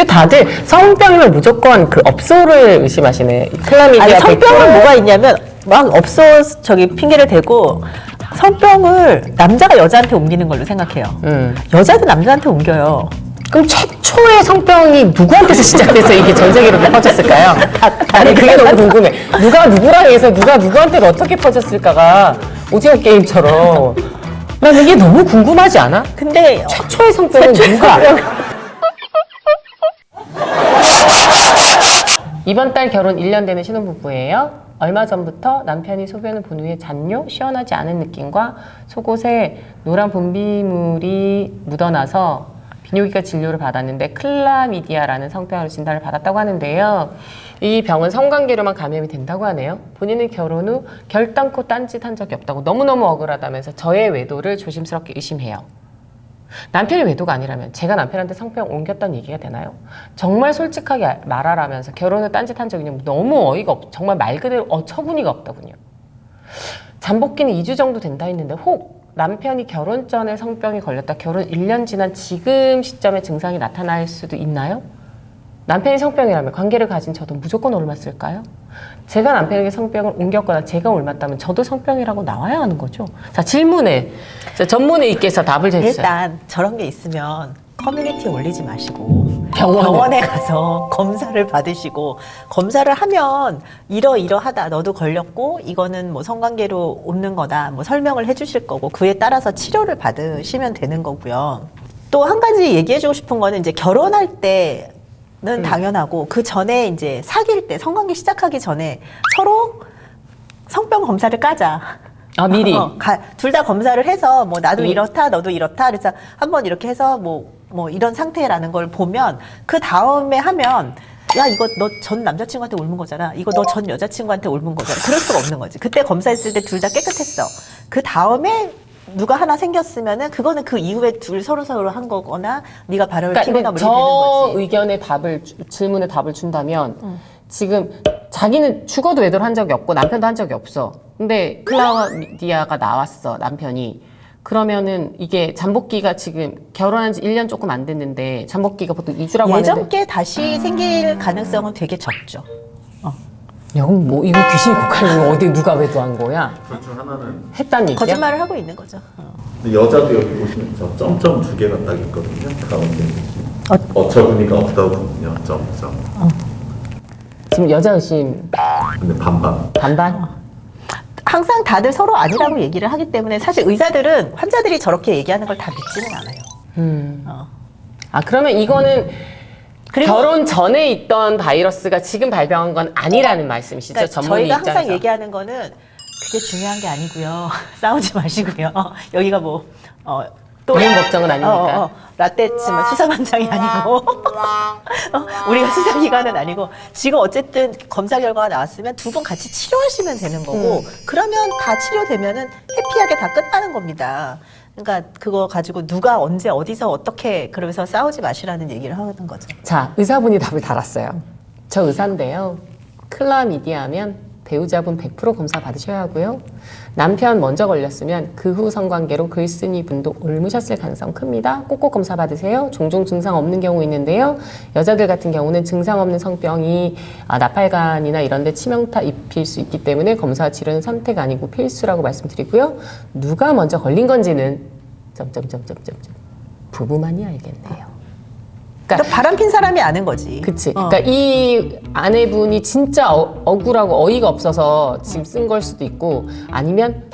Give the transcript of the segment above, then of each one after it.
근데 다들 성병이면 무조건 그 업소를 의심하시네. 클라미디아 아니, 성병은 100%. 뭐가 있냐면 막 업소 저기 핑계를 대고 성병을 남자가 여자한테 옮기는 걸로 생각해요. 여자도 남자한테 옮겨요. 그럼 최초의 성병이 누구한테서 시작돼서 이게 전 세계로 퍼졌을까요? 아니 그게 너무 궁금해. 누가 누구랑 해서 누가 누구한테 어떻게 퍼졌을까가 오징어 게임처럼 난 이게 너무 궁금하지 않아? 근데 최초의 성병은 누가? 이번 달 결혼 1년 되는 신혼부부예요. 얼마 전부터 남편이 소변을 본 후에 잔뇨, 시원하지 않은 느낌과 속옷에 노란 분비물이 묻어나서 비뇨기과 진료를 받았는데 클라미디아라는 성병으로 진단을 받았다고 하는데요. 이 병은 성관계로만 감염이 된다고 하네요. 본인은 결혼 후 결단코 딴짓한 적이 없다고 너무너무 억울하다면서 저의 외도를 조심스럽게 의심해요. 남편의 외도가 아니라면 제가 남편한테 성병 옮겼다는 얘기가 되나요? 정말 솔직하게 말하라면서 결혼 후 딴짓한 적이 너무 어이가 없, 정말 말 그대로 어처구니가 없더군요. 잠복기는 2주 정도 된다 했는데 혹 남편이 결혼 전에 성병이 걸렸다 결혼 1년 지난 지금 시점에 증상이 나타날 수도 있나요? 남편이 성병이라면 관계를 가진 저도 무조건 옮았을까요? 제가 남편에게 성병을 옮겼거나 제가 옮았다면 저도 성병이라고 나와야 하는 거죠. 자, 질문에 전문의 있게서 답을 해주세요. 일단 저런 게 있으면 커뮤니티에 올리지 마시고 병원에. 병원에 가서 검사를 받으시고 검사를 하면 이러이러하다 너도 걸렸고 이거는 뭐 성관계로 옮는 거다 뭐 설명을 해주실 거고 그에 따라서 치료를 받으시면 되는 거고요. 또 한 가지 얘기해주고 싶은 거는 이제 결혼할 때는 당연하고 그 전에 이제 사귈 때 성관계 시작하기 전에 서로 성병 검사를 까자. 아, 미리. 둘 다 검사를 해서 뭐 나도 미- 이렇다 너도 이렇다 그래서 한번 이렇게 해서 뭐 이런 상태라는 걸 보면 그 다음에 하면 야 이거 너 전 남자친구한테 옮은 거잖아 이거 너 전 여자친구한테 옮은 거잖아 그럴 수가 없는 거지. 그때 검사했을 때 둘 다 깨끗했어. 그 다음에 누가 하나 생겼으면은 그거는 그 이후에 둘 서로 한 거거나 네가 바람을 피거나 뭐 이렇게 되는 저 거지. 의견의 질문에 답을 준다면 지금 자기는 죽어도 외도를 한 적이 없고 남편도 한 적이 없어. 근데 클라미디아가 나왔어 남편이. 그러면은 이게 잠복기가 지금 결혼한 지 1년 조금 안 됐는데 잠복기가 보통 2주라고 하는데 예전께 다시 생길 가능성은 되게 적죠. 야, 그럼 뭐 이거 귀신이 국한이면 어디 누가 외도한 거야? 둘 중 하나는 했단 얘기야? 거짓말을 하고 있는 거죠. 근데 여자도 여기 보시면 저 점점 두 개가 딱 있거든요. 가운데 어처구니가 없다거든요. 점점. 지금 여자 의심 근데 반반. 반반? 항상 다들 서로 아니라고 얘기를 하기 때문에 사실 의사들은 환자들이 저렇게 얘기하는 걸 다 믿지는 않아요. 아, 그러면 이거는 그리고 결혼 전에 있던 바이러스가 지금 발병한 건 아니라는 말씀이시죠? 그러니까 전문의 저희가 입장에서. 항상 얘기하는 거는 그게 중요한 게 아니고요. 싸우지 마시고요. 여기가 뭐 또 그런 걱정은 아니니까. 라떼츠만 수사반장이 아니고 우리가 수사기관은 아니고 지금 어쨌든 검사 결과가 나왔으면 두 분 같이 치료하시면 되는 거고 그러면 다 치료되면은 해피하게 다 끝나는 겁니다. 그러니까 그거 가지고 누가 언제 어디서 어떻게 그러면서 싸우지 마시라는 얘기를 하는 거죠. 자, 의사분이 답을 달았어요. 저 의사인데요. 클라미디아면 배우자분 100% 검사 받으셔야 하고요. 남편 먼저 걸렸으면 그 후 성관계로 글쓴이 분도 옮으셨을 가능성 큽니다. 꼭꼭 검사 받으세요. 종종 증상 없는 경우 있는데요. 여자들 같은 경우는 증상 없는 성병이 나팔관이나 이런 데 치명타 입힐 수 있기 때문에 검사 치료는 선택 아니고 필수라고 말씀드리고요. 누가 먼저 걸린 건지는 부부만이 알겠네요. 그러니까 바람 핀 사람이 아는 거지. 그치. 그러니까 이 아내분이 진짜 억울하고 어이가 없어서 지금 쓴 걸 수도 있고 아니면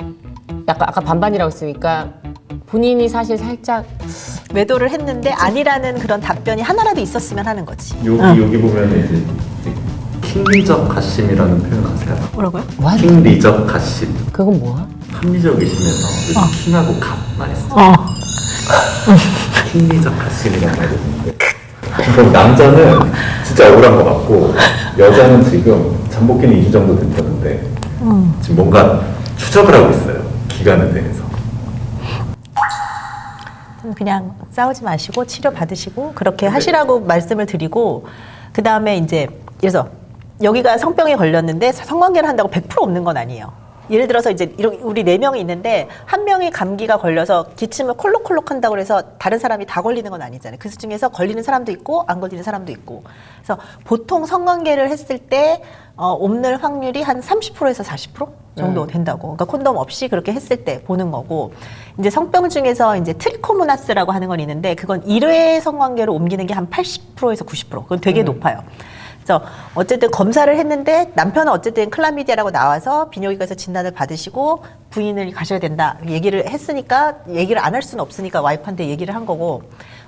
약간 아까 반반이라고 했으니까 본인이 사실 살짝 외도를 했는데 아니라는 그런 답변이 하나라도 있었으면 하는 거지. 여기 보면 이제 킹리적 가심이라는 표현 아세요? 뭐라고요? what? 킹리적 가심. 그건 뭐야? 합리적이시면서 킹하고 갓만 했어. 킹리적 가심이라는 말이 있는데 그럼 남자는 진짜 억울한 것 같고 여자는 지금 잠복기는 2주 정도 됐다는데 지금 뭔가 추적을 하고 있어요. 기간에 대해서. 그냥 싸우지 마시고 치료 받으시고 그렇게 하시라고 말씀을 드리고 그 다음에 이제 그래서 여기가 성병에 걸렸는데 성관계를 한다고 100% 없는 건 아니에요. 예를 들어서 이제 우리 4명이 있는데 한 명이 감기가 걸려서 기침을 콜록콜록 한다고 해서 다른 사람이 다 걸리는 건 아니잖아요. 그 중에서 걸리는 사람도 있고 안 걸리는 사람도 있고. 그래서 보통 성관계를 했을 때 옮는 확률이 한 30%에서 40% 정도 된다고. 그러니까 콘돔 없이 그렇게 했을 때 보는 거고. 이제 성병 중에서 이제 트리코모나스라고 하는 건 있는데 그건 1회 성관계로 옮기는 게 한 80%에서 90%. 그건 되게 높아요. 그래서 어쨌든 검사를 했는데 남편은 어쨌든 클라미디아라고 나와서 비뇨기과에서 진단을 받으시고 부인을 가셔야 된다 얘기를 했으니까 얘기를 안 할 수는 없으니까 와이프한테 얘기를 한 거고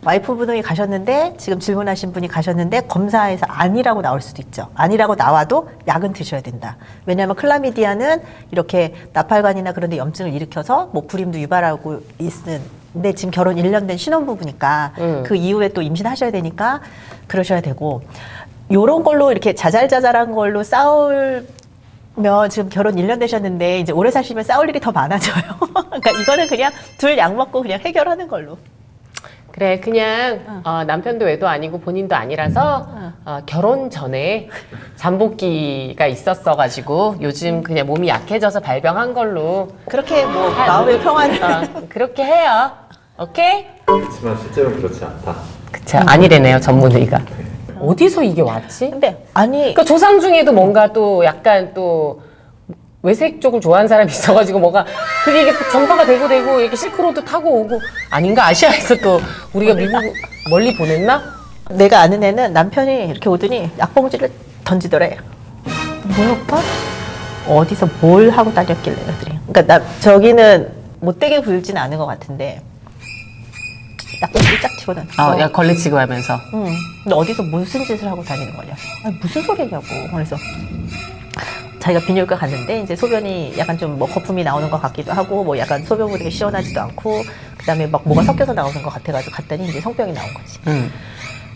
와이프분이 가셨는데 지금 질문하신 분이 가셨는데 검사에서 아니라고 나올 수도 있죠. 아니라고 나와도 약은 드셔야 된다. 왜냐하면 클라미디아는 이렇게 나팔관이나 그런 데 염증을 일으켜서 뭐 불임도 유발하고 있는데 지금 결혼 1년 된 신혼부부니까 그 이후에 또 임신하셔야 되니까 그러셔야 되고 요런 걸로 이렇게 자잘자잘한 걸로 싸우면 지금 결혼 1년 되셨는데 이제 오래 사시면 싸울 일이 더 많아져요. 그러니까 이거는 그냥 둘 약 먹고 그냥 해결하는 걸로. 그래 그냥 남편도 외도 아니고 본인도 아니라서 결혼 전에 잠복기가 있었어가지고 요즘 그냥 몸이 약해져서 발병한 걸로 그렇게 뭐 마음의 평화를 그렇게 해요. 오케이? 그렇지만 실제로는 그렇지 않다. 그쵸 아니래네요 전문의가. 어디서 이게 왔지? 근데 아니 그러니까 조상 중에도 뭔가 또 약간 또 외색 쪽을 좋아하는 사람이 있어가지고 뭐가 그게 이게 전파가 되고 이렇게 실크로드 타고 오고 아닌가 아시아에서 또 우리가 미국 멀리 보냈나? 내가 아는 애는 남편이 이렇게 오더니 약봉지를 던지더래. 뭐야 오빠? 어디서 뭘 하고 다녔길래 그랬더니 그러니까 저기는 못되게 굴지는 않은 것 같은데 약봉지 쫙 집어넣어. 야 걸레치고 하면서. 근데 어디서 무슨 짓을 하고 다니는 거냐? 아니, 무슨 소리냐고. 그래서 자기가 비뇨기과 갔는데 이제 소변이 약간 좀 뭐 거품이 나오는 것 같기도 하고 뭐 약간 소변 보기가 시원하지도 않고 그다음에 막 뭐가 섞여서 나오는 것 같아가지고 갔더니 이제 성병이 나온 거지.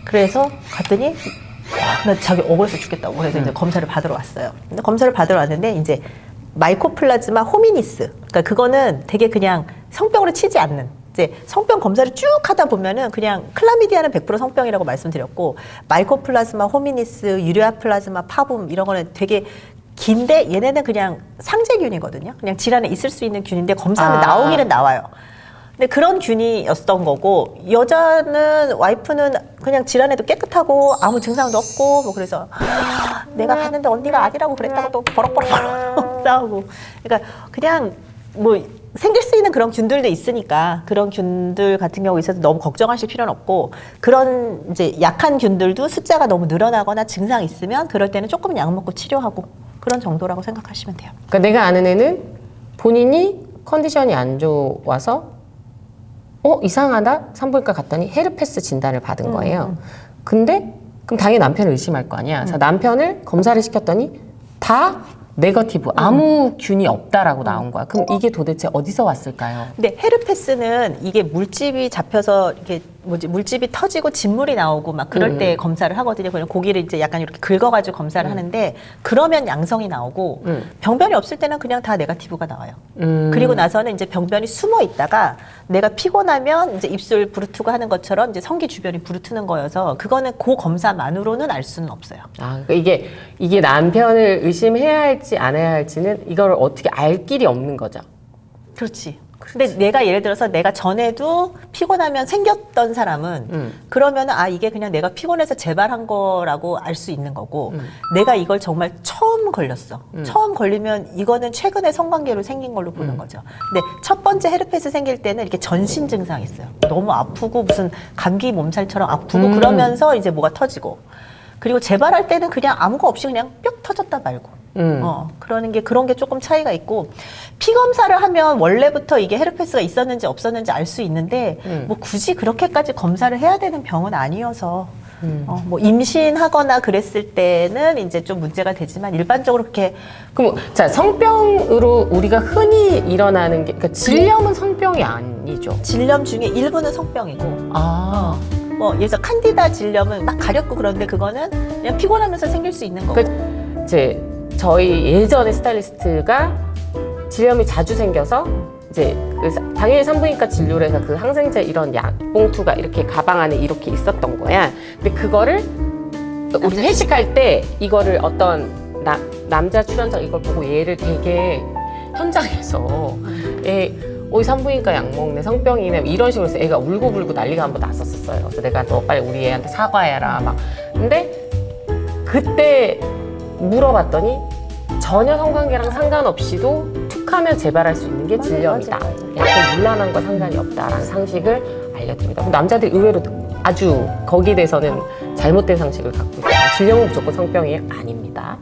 그래서 갔더니 와, 나 자기 억울해서 죽겠다고 그래서 이제 검사를 받으러 왔어요. 근데 검사를 받으러 왔는데 이제 마이코플라즈마 호미니스. 그러니까 그거는 되게 그냥 성병으로 치지 않는. 이제 성병 검사를 쭉 하다 보면은 그냥 클라미디아는 100% 성병이라고 말씀드렸고 마이코플라즈마 호미니스, 유레아 플라즈마 파붐 이런 거는 되게 긴데 얘네는 그냥 상재균이거든요. 그냥 질환에 있을 수 있는 균인데 검사하면 나오기는 나와요. 근데 그런 균이었던 거고 여자는 와이프는 그냥 질환에도 깨끗하고 아무 증상도 없고 뭐 그래서 내가 갔는데 언니가 아니라고 그랬다고 또 버럭버럭 싸우고 그러니까 그냥 뭐 생길 수 있는 그런 균들도 있으니까 그런 균들 같은 경우 있어서 너무 걱정하실 필요는 없고 그런 이제 약한 균들도 숫자가 너무 늘어나거나 증상이 있으면 그럴 때는 조금 약 먹고 치료하고 그런 정도라고 생각하시면 돼요. 그러니까 내가 아는 애는 본인이 컨디션이 안 좋아서 이상하다 산부인과 갔더니 헤르페스 진단을 받은 거예요. 근데 그럼 당연히 남편을 의심할 거 아니야. 그래서 남편을 검사를 시켰더니 다 네거티브 아무 균이 없다라고 나온 거야. 그럼 이게 도대체 어디서 왔을까요? 근데 헤르페스는 이게 물집이 잡혀서 이렇게 물집이 터지고 진물이 나오고 막 그럴 때 검사를 하거든요. 그냥 고기를 이제 약간 이렇게 긁어가지고 검사를 하는데 그러면 양성이 나오고 병변이 없을 때는 그냥 다 네거티브가 나와요. 그리고 나서는 이제 병변이 숨어 있다가 내가 피곤하면 이제 입술 부르트고 하는 것처럼 이제 성기 주변이 부르트는 거여서 그거는 그 검사만으로는 알 수는 없어요. 그러니까 이게 남편을 의심해야 할지 안 해야 할지는 이걸 어떻게 알 길이 없는 거죠. 그렇지. 근데 내가 예를 들어서 내가 전에도 피곤하면 생겼던 사람은 그러면은 이게 그냥 내가 피곤해서 재발한 거라고 알 수 있는 거고 내가 이걸 정말 처음 걸렸어. 처음 걸리면 이거는 최근에 성관계로 생긴 걸로 보는 거죠. 근데 첫 번째 헤르페스 생길 때는 이렇게 전신 증상이 있어요. 너무 아프고 무슨 감기 몸살처럼 아프고 그러면서 이제 뭐가 터지고 그리고 재발할 때는 그냥 아무 거 없이 그냥 뿅 터졌다 말고 그런 게 조금 차이가 있고 피 검사를 하면 원래부터 이게 헤르페스가 있었는지 없었는지 알 수 있는데 뭐 굳이 그렇게까지 검사를 해야 되는 병은 아니어서 뭐 임신하거나 그랬을 때는 이제 좀 문제가 되지만 일반적으로 그렇게 그럼 자 성병으로 우리가 흔히 일어나는 게 그러니까 질염은 성병이 아니죠. 질염 중에 일부는 성병이고 뭐 예를 들어 칸디다 질염은 막 가렵고 그런데 그거는 그냥 피곤하면서 생길 수 있는 거고 이제 저희 예전에 스타일리스트가 질염이 자주 생겨서 이제 당연히 산부인과 진료를 해서 그 항생제 이런 약 봉투가 이렇게 가방 안에 이렇게 있었던 거야. 근데 그거를 우리 회식할 때 이거를 어떤 남자 출연자 이걸 보고 얘를 되게 현장에서 애 산부인과 약 먹네, 성병이네 이런 식으로 해서 애가 울고불고 난리가 한번 났었어요. 그래서 내가 너 빨리 우리 애한테 사과해라 막. 근데 그때 물어봤더니 전혀 성관계랑 상관없이도 툭하면 재발할 수 있는 게 질염이다. 약간 물란함과 상관이 없다라는 상식을 알려드립니다. 그럼 남자들이 의외로 아주 거기에 대해서는 잘못된 상식을 갖고 있다. 질염은 무조건 성병이 아닙니다.